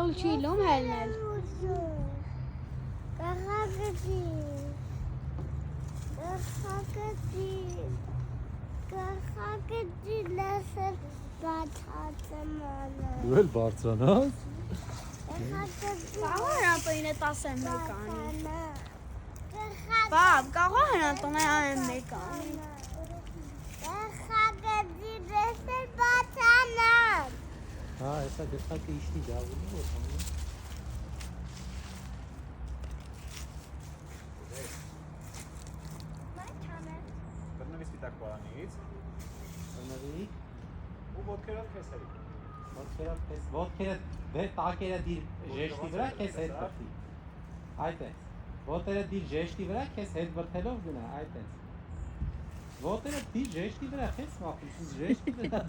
Ուրուլ չի լում հելնել։ Կախակտի լասել բացացմանը։ Դու էլ բարձրանաս։ Կարող հրանտոնին է 11 անի։ Բավ, կարող հրանտոնին այն մեկ անի։ Կախակտի լասել բացանան։ Հա, հեսա գծակը իշտի դավունի որ հանում։ Բռնվի սպիտակ պարանից։ Բռնվի։ Ու ոտքերով քեզ հերի։ Ոտքերը տակերը դիր ժեշտի վրա քեզ հետ բրթի։ Այդ է։ Ոտերը դիր ժեշտի վրա քեզ հետ բրթելով գնա, այդ է։ Ոտերը դիր ժեշտի վրա քեզ մախուս ժեշտի վրա։